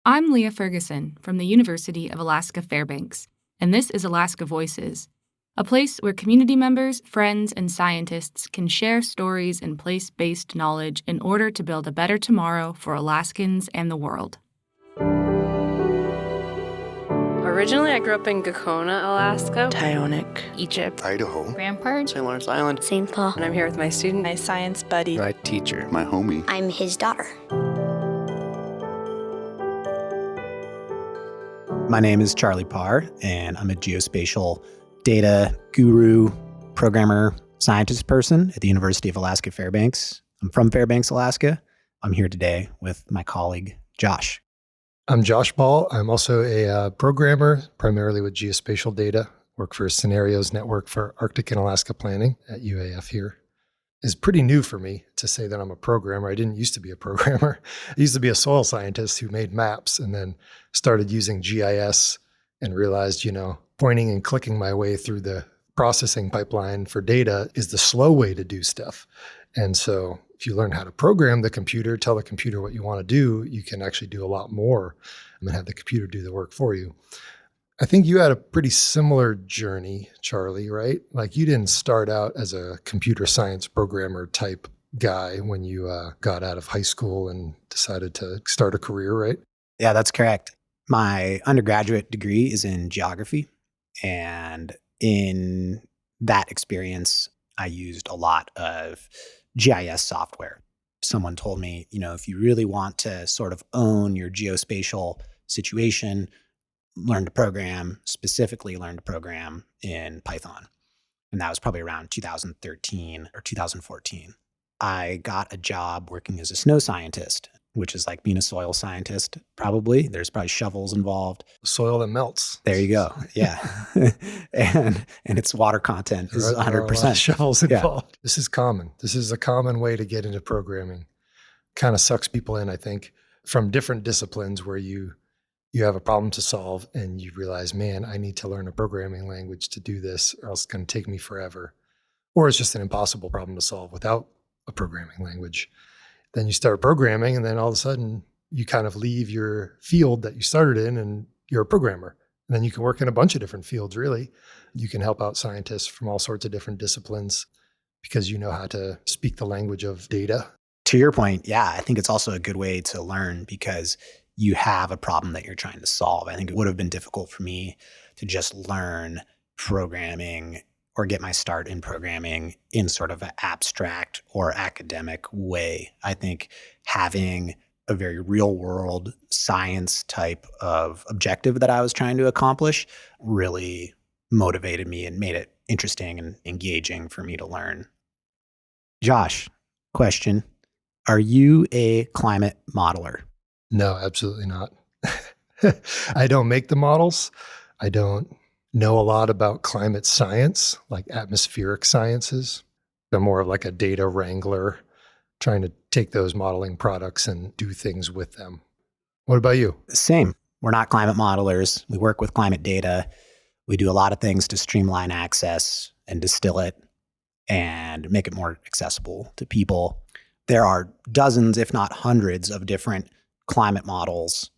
I'm Leah Ferguson from the University of Alaska Fairbanks, and this is Alaska Voices, a place where community members, friends, and scientists can share stories and place-based knowledge in order to build a better tomorrow for Alaskans and the world. Originally, I grew up in Gakona, Alaska, Tyonek, Egypt, Idaho, Rampart, St. Lawrence Island, St. Paul. and I'm here with my student, my science buddy, my teacher, my homie. I'm his daughter. My name is Charlie Parr, and I'm a geospatial data guru, programmer, scientist person at the University of Alaska Fairbanks. I'm from Fairbanks, Alaska. I'm here today with my colleague, Josh. I'm Josh Ball. I'm also a programmer, primarily with geospatial data. Work for Scenarios Network for Arctic and Alaska Planning at UAF here. It's pretty new for me to say that I'm a programmer. I didn't used to be a programmer. I used to be a soil scientist who made maps and then started using GIS and realized, pointing and clicking my way through the processing pipeline for data is the slow way to do stuff. And so if you learn how to program the computer, tell the computer what you want to do, you can actually do a lot more and then have the computer do the work for you. I think you had a pretty similar journey, Charlie, right? Like you didn't start out as a computer science programmer type guy when you got out of high school and decided to start a career, right? Yeah, that's correct. My undergraduate degree is in geography. And in that experience, I used a lot of GIS software. Someone told me, if you really want to sort of own your geospatial situation, learn to program, specifically learn to program in Python. And that was probably around 2013 or 2014. I got a job working as a snow scientist, which is like being a soil scientist, probably. There's probably shovels involved. Soil that melts. There you go. Yeah. and its water content is 100%. There are a lot of shovels involved. Yeah. This is common. This is a common way to get into programming. Kind of sucks people in, I think, from different disciplines where you have a problem to solve and you realize, man, I need to learn a programming language to do this or else it's going to take me forever. Or it's just an impossible problem to solve without a programming language. Then you start programming and then all of a sudden you kind of leave your field that you started in and you're a programmer. And then you can work in a bunch of different fields, really. You can help out scientists from all sorts of different disciplines because you know how to speak the language of data. To your point, yeah, I think it's also a good way to learn because you have a problem that you're trying to solve. I think it would have been difficult for me to just learn programming or get my start in programming in sort of an abstract or academic way. I think having a very real world science type of objective that I was trying to accomplish really motivated me and made it interesting and engaging for me to learn. Josh, question. Are you a climate modeler? No, absolutely not. I don't make the models. I don't know a lot about climate science, like atmospheric sciences. I'm more of like a data wrangler, trying to take those modeling products and do things with them. What about you? Same. We're not climate modelers. We work with climate data. We do a lot of things to streamline access and distill it and make it more accessible to people. There are dozens, if not hundreds, of different climate models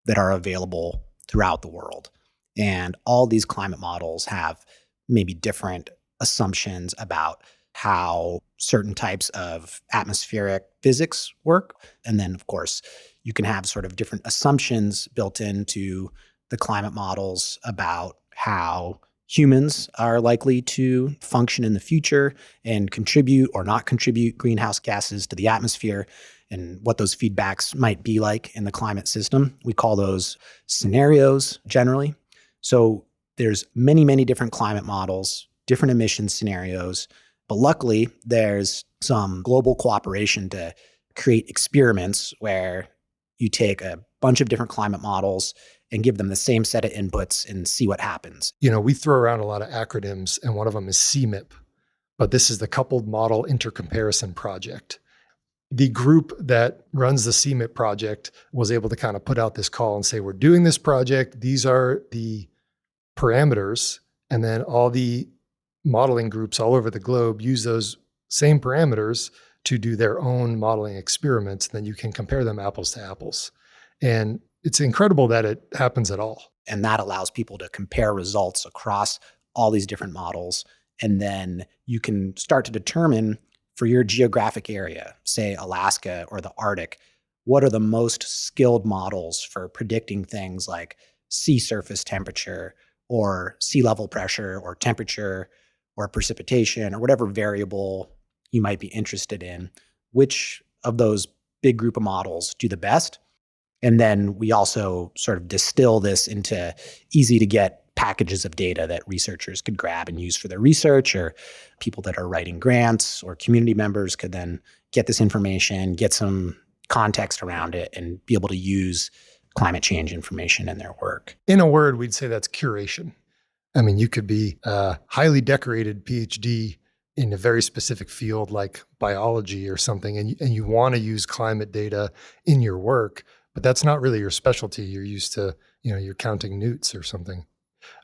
that are available throughout the world. And all these climate models have maybe different assumptions about how certain types of atmospheric physics work. And then, of course, you can have sort of different assumptions built into the climate models about how humans are likely to function in the future and contribute or not contribute greenhouse gases to the atmosphere and what those feedbacks might be like in the climate system. We call those scenarios generally. So there's many, many different climate models, different emission scenarios, but luckily there's some global cooperation to create experiments where you take a bunch of different climate models and give them the same set of inputs and see what happens. We throw around a lot of acronyms and one of them is CMIP, but this is the Coupled Model Intercomparison Project. The group that runs the CMIP project was able to kind of put out this call and say, we're doing this project. These are the parameters. And then all the modeling groups all over the globe use those same parameters to do their own modeling experiments. And then you can compare them apples to apples. And it's incredible that it happens at all. And that allows people to compare results across all these different models. And then you can start to determine for your geographic area, say Alaska or the Arctic, what are the most skilled models for predicting things like sea surface temperature or sea level pressure or temperature or precipitation or whatever variable you might be interested in. Which of those big group of models do the best? And then we also sort of distill this into easy to get packages of data that researchers could grab and use for their research, or people that are writing grants or community members could then get this information, get some context around it, and be able to use climate change information in their work. In a word, we'd say that's curation. I mean, you could be a highly decorated PhD in a very specific field like biology or something, and you want to use climate data in your work, but that's not really your specialty. You're used to, you're counting newts or something.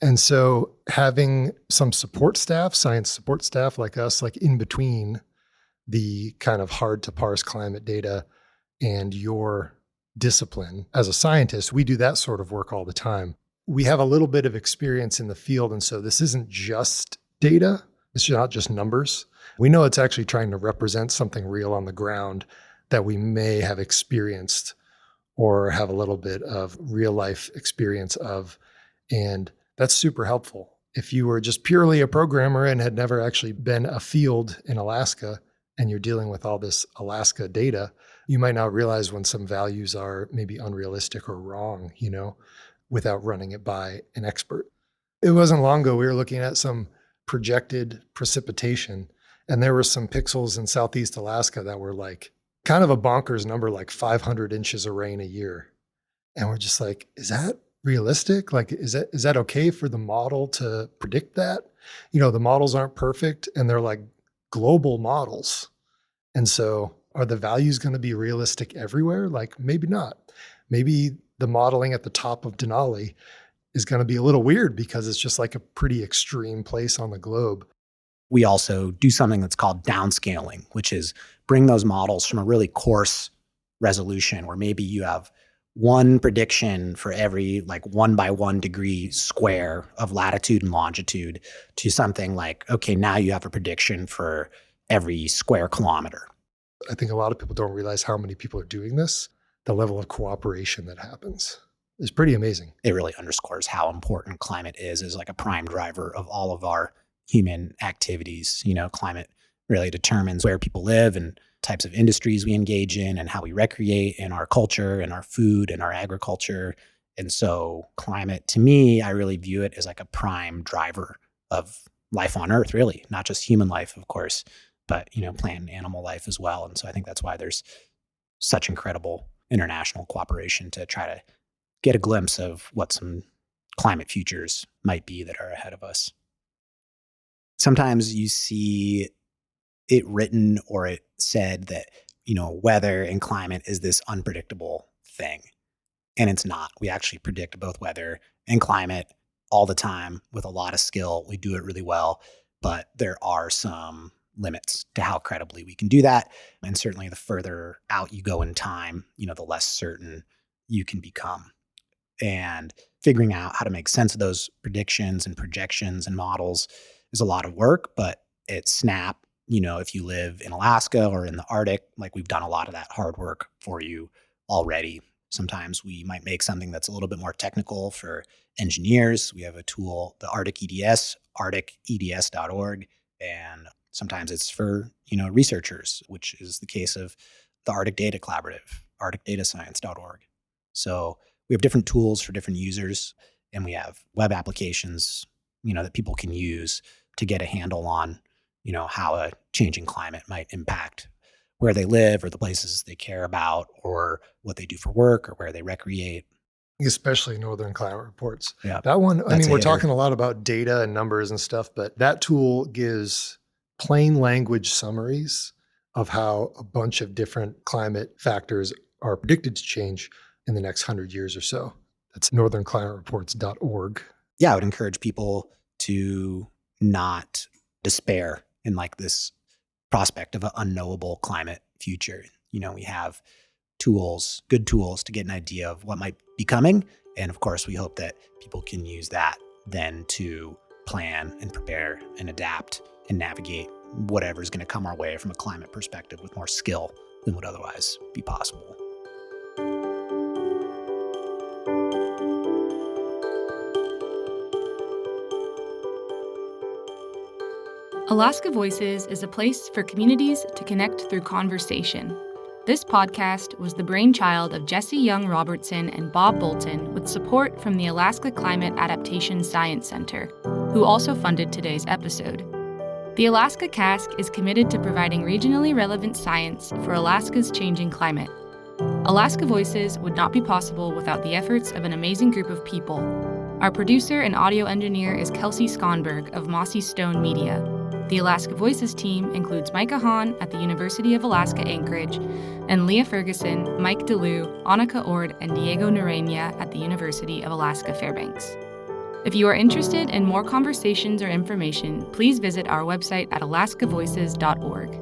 And so having some support staff, science support staff like us, like in between the kind of hard to parse climate data and your discipline. As a scientist, we do that sort of work all the time. We have a little bit of experience in the field. And so this isn't just data. It's not just numbers. We know it's actually trying to represent something real on the ground that we may have experienced or have a little bit of real life experience of. And that's super helpful. If you were just purely a programmer and had never actually been afield in Alaska and you're dealing with all this Alaska data, you might not realize when some values are maybe unrealistic or wrong, without running it by an expert. It wasn't long ago, we were looking at some projected precipitation, and there were some pixels in Southeast Alaska that were like kind of a bonkers number, like 500 inches of rain a year. And we're just like, is that realistic? Like, is that okay for the model to predict that? The models aren't perfect and they're like global models. And so are the values going to be realistic everywhere? Like, maybe not. Maybe the modeling at the top of Denali is going to be a little weird because it's just like a pretty extreme place on the globe. We also do something that's called downscaling, which is bring those models from a really coarse resolution where maybe you have one prediction for every 1 by 1 degree square of latitude and longitude to something like, okay, now you have a prediction for every square kilometer. I think a lot of people don't realize how many people are doing this. The level of cooperation that happens is pretty amazing. It really underscores how important climate is as like a prime driver of all of our human activities. Climate really determines where people live and types of industries we engage in and how we recreate in our culture and our food and our agriculture. And so climate, to me, I really view it as like a prime driver of life on Earth, really, not just human life, of course, but, plant and animal life as well. And so I think that's why there's such incredible international cooperation to try to get a glimpse of what some climate futures might be that are ahead of us. Sometimes you see it written or it said that, weather and climate is this unpredictable thing. And it's not. We actually predict both weather and climate all the time with a lot of skill. We do it really well, but there are some limits to how credibly we can do that. And certainly the further out you go in time, the less certain you can become. And figuring out how to make sense of those predictions and projections and models is a lot of work, but at Snap, if you live in Alaska or in the Arctic, we've done a lot of that hard work for you already. Sometimes we might make something that's a little bit more technical for engineers. We have a tool, the Arctic EDS, arcticeds.org, and sometimes it's for, researchers, which is the case of the Arctic Data Collaborative, arcticdatascience.org. So we have different tools for different users, and we have web applications, that people can use to get a handle on, how a changing climate might impact where they live or the places they care about or what they do for work or where they recreate. Especially Northern Climate Reports. Yeah, that one, we're talking a lot about data and numbers and stuff, but that tool gives plain language summaries of how a bunch of different climate factors are predicted to change in the next 100 years or so. That's northernclimatereports.org. Yeah, I would encourage people to not despair in this prospect of an unknowable climate future. We have tools, good tools to get an idea of what might be coming. And of course, we hope that people can use that then to plan and prepare and adapt and navigate whatever's going to come our way from a climate perspective with more skill than would otherwise be possible. Alaska Voices is a place for communities to connect through conversation. This podcast was the brainchild of Jesse Young Robertson and Bob Bolton with support from the Alaska Climate Adaptation Science Center, who also funded today's episode. The Alaska Cask is committed to providing regionally relevant science for Alaska's changing climate. Alaska Voices would not be possible without the efforts of an amazing group of people. Our producer and audio engineer is Kelsey Skonberg of Mossy Stone Media. The Alaska Voices team includes Micah Hahn at the University of Alaska Anchorage, and Leah Ferguson, Mike DeLue, Annika Ord, and Diego Norena at the University of Alaska Fairbanks. If you are interested in more conversations or information, please visit our website at alaskavoices.org.